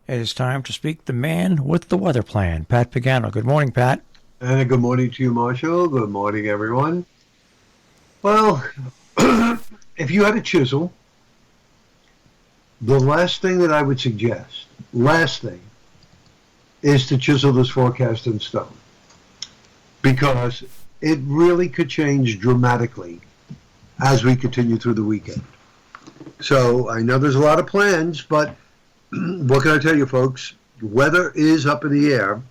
It is time to speak the man with the weather plan, Pat Pagano. Good morning, Pat. And good morning to you, Marshall. Good morning, everyone. Well, if you had a chisel, the last thing that I would suggest, last thing, is to chisel this forecast in stone because it really could change dramatically as we continue through the weekend. So I know there's a lot of plans, but what can I tell you, folks? Weather is up in the air,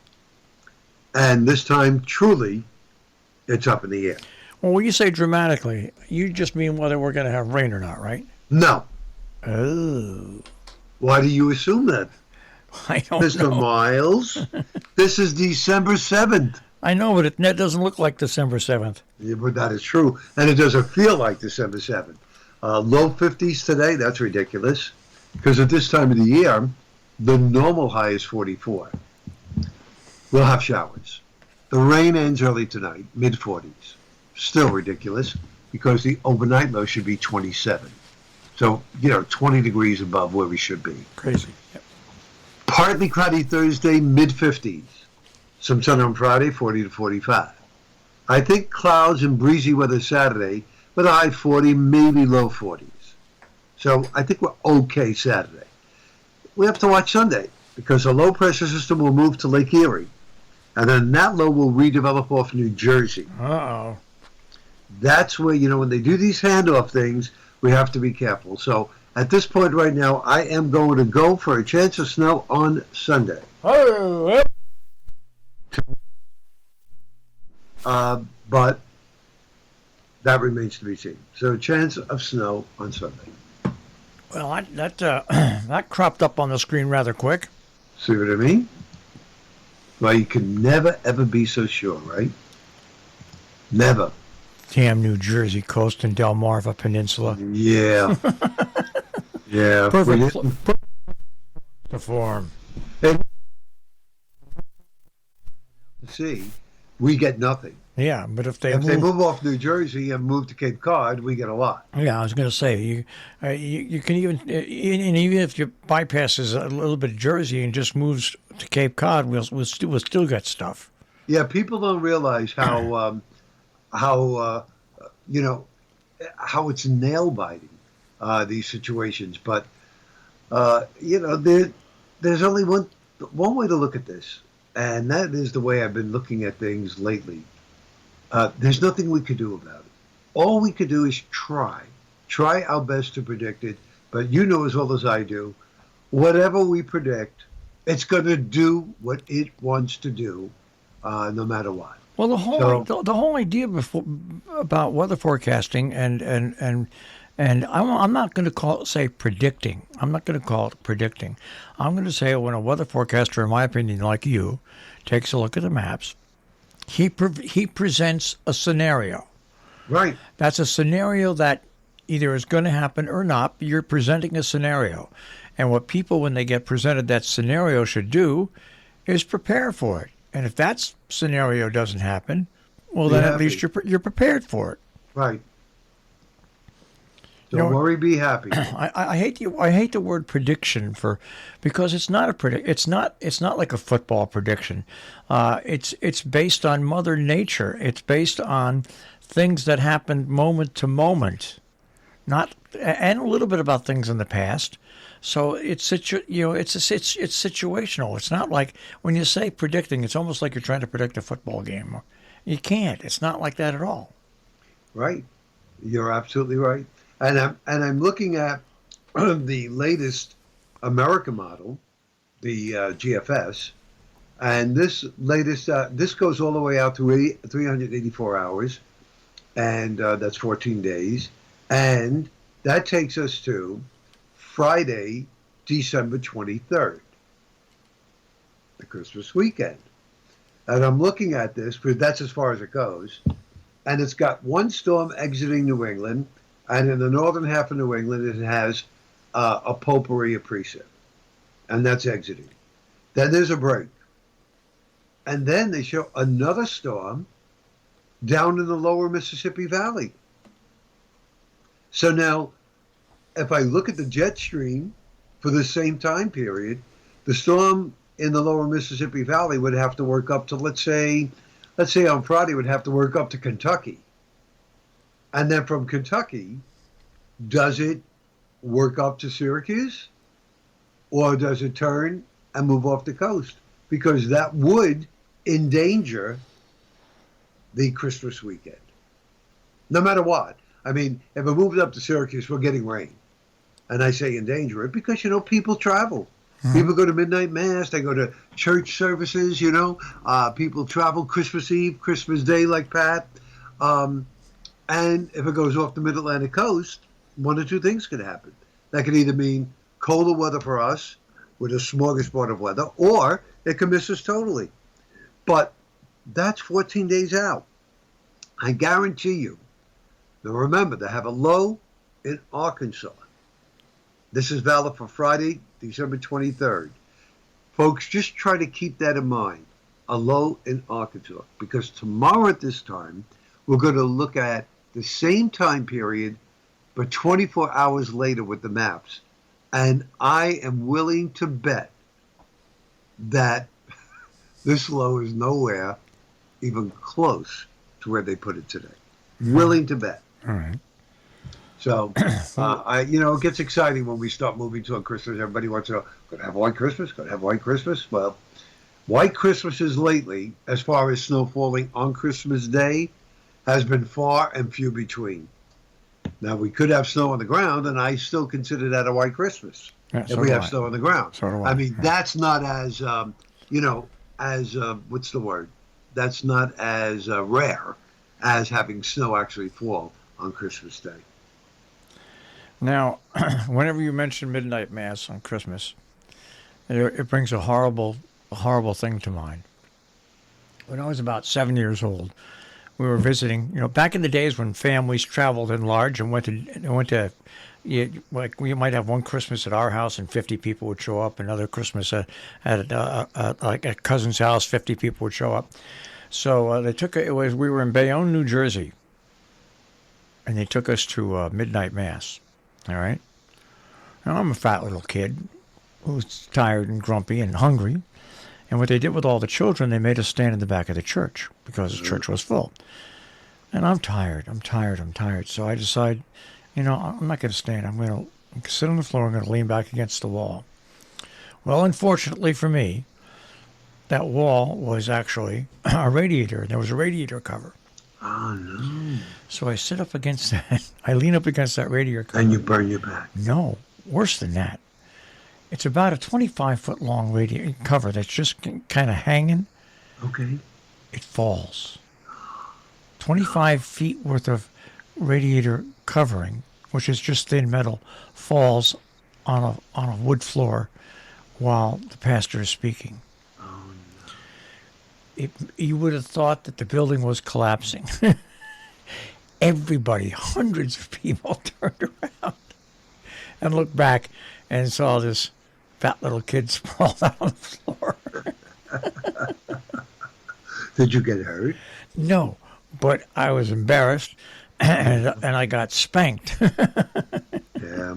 and this time, truly, it's up in the air. Well, when you say dramatically, you just mean whether we're going to have rain or not, right? No. Oh, Why do you assume that, I don't Mr. know. Miles? This is December 7th. I know, but it doesn't look like December 7th. Yeah, but that is true. And it doesn't feel like December 7th. Low 50s today, that's ridiculous. Because at this time of the year, the normal high is 44. We'll have showers. The rain ends early tonight, mid 40s. Still ridiculous because the overnight low should be 27. So, 20 degrees above where we should be. Crazy. Yep. Partly cloudy Thursday, mid 50s. Some sun on Friday, 40 to 45. I think clouds and breezy weather Saturday with a high 40, maybe low 40s. So I think we're okay Saturday. We have to watch Sunday because a low pressure system will move to Lake Erie. And then that low will redevelop off New Jersey. Uh-oh. That's where, when they do these handoff things, we have to be careful. So at this point right now, I am going to go for a chance of snow on Sunday. Oh, But that remains to be seen. So a chance of snow on Sunday. well, that cropped up on the screen rather quick. See what I mean? Well, you can never, ever be so sure, right? Never. Damn New Jersey coast and Delmarva Peninsula. Yeah. Yeah. Perfect form. And see, we get nothing. Yeah, but if they If they move, move off New Jersey and move to Cape Cod, we get a lot. yeah, I was going to say you can even if you bypasses a little bit of Jersey and just moves to Cape Cod, we'll still get stuff. Yeah, people don't realize how how it's nail biting these situations. But there's only one way to look at this, and that is the way I've been looking at things lately. There's nothing we could do about it. All we could do is try our best to predict it. But you know as well as I do, whatever we predict, it's going to do what it wants to do, no matter what. Well, So, the whole idea about weather forecasting and I'm not going to say predicting. I'm not going to call it predicting. I'm going to say when a weather forecaster, in my opinion, like you, takes a look at the maps, he presents a scenario. right, That's a scenario that either is going to happen or not. But you're presenting a scenario, and what people, when they get presented that scenario, should do is prepare for it. And if that scenario doesn't happen, well, be then at least happy. you're prepared for it. Right. You Don't know, worry, be happy. I hate the word prediction because it's not a it's not like a football prediction. It's based on Mother Nature. It's based on things that happen moment to moment, not and a little bit about things in the past. So it's situational. It's not like when you say predicting, it's almost like you're trying to predict a football game. You can't. It's not like that at all. Right. You're absolutely right. And I'm looking at the latest America model, the GFS, and this goes all the way out to 384 hours, and that's 14 days, and that takes us to Friday, December 23rd, the Christmas weekend. And I'm looking at this because that's as far as it goes, and it's got one storm exiting New England. And in the northern half of New England, it has a potpourri of precip, and that's exiting. Then there's a break. And then they show another storm down in the lower Mississippi Valley. So now, if I look at the jet stream for the same time period, The storm in the lower Mississippi Valley would have to work up to, let's say on Friday would have to work up to Kentucky. And then from Kentucky, does it work up to Syracuse? Or does it turn and move off the coast? Because that would endanger the Christmas weekend. No matter what. I mean, if it moved up to Syracuse, we're getting rain. And I say endanger it because, people travel. People go to midnight mass. They go to church services, People travel Christmas Eve, Christmas Day like Pat. And if it goes off the mid-Atlantic coast, one or two things could happen. That could either mean colder weather for us with a smorgasbord of weather, or it could miss us totally. But that's 14 days out. I guarantee you. Now remember, they have a low in Arkansas. This is valid for Friday, December 23rd. Folks, just try to keep that in mind. A low in Arkansas. Because tomorrow at this time, we're going to look at the same time period, but 24 hours later with the maps. And I am willing to bet that this low is nowhere even close to where they put it today. Willing to bet. All right. So, it gets exciting when we start moving to Christmas. Everybody wants to know, going to have white Christmas? Going to have white Christmas? Well, white Christmases lately, as far as snow falling on Christmas Day, has been far and few between. Now, we could have snow on the ground, and I still consider that a white Christmas if we have snow on the ground. So do I. I mean, that's not as, what's the word? That's not as rare as having snow actually fall on Christmas Day. Now, whenever you mention midnight mass on Christmas, it brings a horrible thing to mind. When I was about 7 years old, we were visiting. Back in the days when families traveled in large and went to, like we might have one Christmas at our house and 50 people would show up. Another Christmas at like a cousin's house, 50 people would show up. So we were in Bayonne, New Jersey, and they took us to midnight mass. All right. Now, I'm a fat little kid who's tired and grumpy and hungry. And what they did with all the children, they made us stand in the back of the church because the church was full. And I'm tired. So I decide, I'm not going to stand. I'm going to sit on the floor. I'm going to lean back against the wall. Well, unfortunately for me, that wall was actually a radiator. There was a radiator cover. Oh, no. So I sit up against that. I lean up against that radiator cover. And you burn your back. No, worse than that. It's about a 25-foot long radiator cover that's just kind of hanging. Okay. It falls. 25 feet worth of radiator covering, which is just thin metal, falls on a wood floor while the pastor is speaking. You would have thought that the building was collapsing. Everybody, hundreds of people turned around and looked back and saw this fat little kid sprawl out on the floor. Did you get hurt? No, but I was embarrassed and I got spanked. Yeah.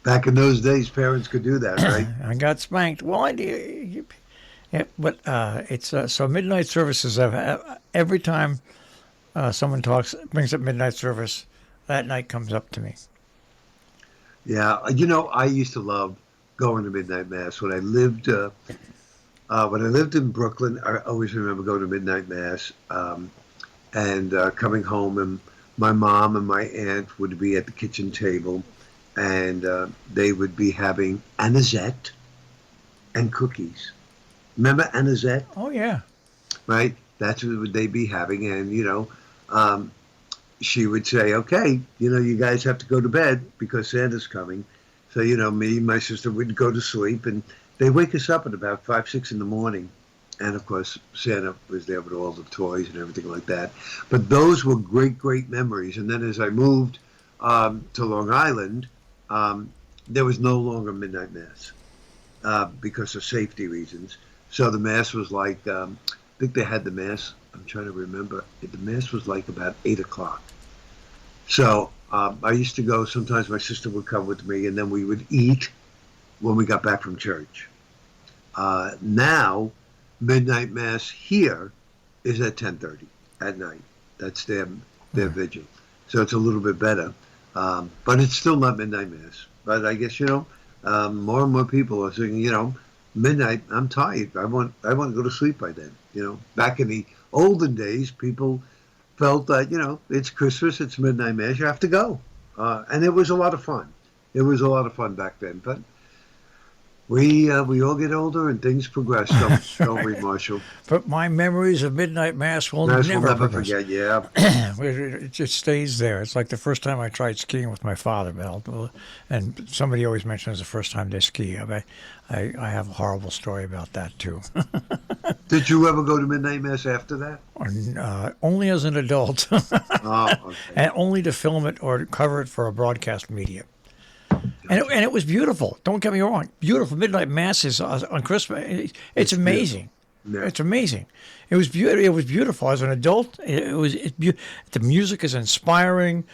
Back in those days, parents could do that, right? I got spanked. Well, but it's so midnight services. Every time someone brings up midnight service, that night comes up to me. Yeah, I used to love going to midnight mass when I lived. When I lived in Brooklyn, I always remember going to midnight mass and coming home, and my mom and my aunt would be at the kitchen table, and they would be having anisette and cookies. Remember anisette? Oh, yeah. Right? That's what they'd be having. And, she would say, okay, you guys have to go to bed because Santa's coming. So, me and my sister would go to sleep. And they wake us up at about 5, 6 in the morning. And, of course, Santa was there with all the toys and everything like that. But those were great, great memories. And then as I moved to Long Island, there was no longer midnight mass because of safety reasons. So the mass was like, I think they had the mass, I'm trying to remember, the mass was like about 8 o'clock. So I used to go, sometimes my sister would come with me, and then we would eat when we got back from church. Now, midnight mass here is at 10:30 at night. That's their vigil, so it's a little bit better, but it's still not midnight mass. But I guess more and more people are saying, midnight. I'm tired. I want to go to sleep by then. Back in the olden days, people felt that it's Christmas, it's midnight mass, you have to go, and it was a lot of fun. It was a lot of fun back then, but we all get older and things progress, don't we, Marshall? But my memories of midnight mass will We'll never never progress. forget. Yeah, It just stays there. It's like the first time I tried skiing with my father, and somebody always mentions the first time they ski. I have a horrible story about that too. did you ever go to midnight mass after that? Only as an adult, Oh, okay. and only to film it or cover it for a broadcast media. And it was beautiful. Don't get me wrong. Beautiful midnight masses on Christmas. It's amazing. Yeah. It's amazing. It was beautiful. It was beautiful as an adult. The music is inspiring.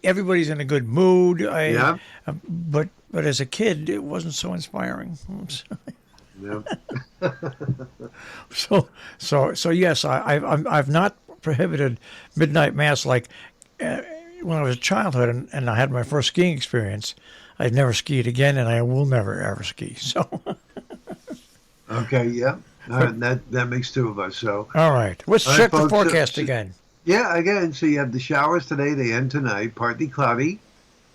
Everybody's in a good mood. Yeah. But as a kid, it wasn't so inspiring. Yeah. So yes, I've not prohibited midnight mass like. When I was a childhood and I had my first skiing experience, I'd never skied again, and I will never ever ski. So, Okay. Yeah. That makes two of us. So. all right, let's All right, check the folks, forecast again. Yeah, again, so you have the showers today. They end tonight. Partly cloudy.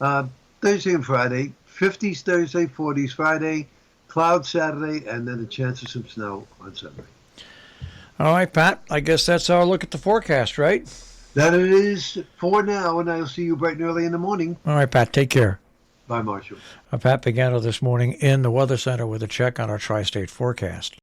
Thursday and Friday. 50s Thursday, 40s Friday. Clouds Saturday, and then a chance of some snow on Sunday. All right, Pat. I guess that's our look at the forecast, right? That it is for now, and I'll see you bright and early in the morning. All right, Pat. Take care. Bye, Marshall. Pat Pagano this morning in the Weather Center with a check on our tri-state forecast.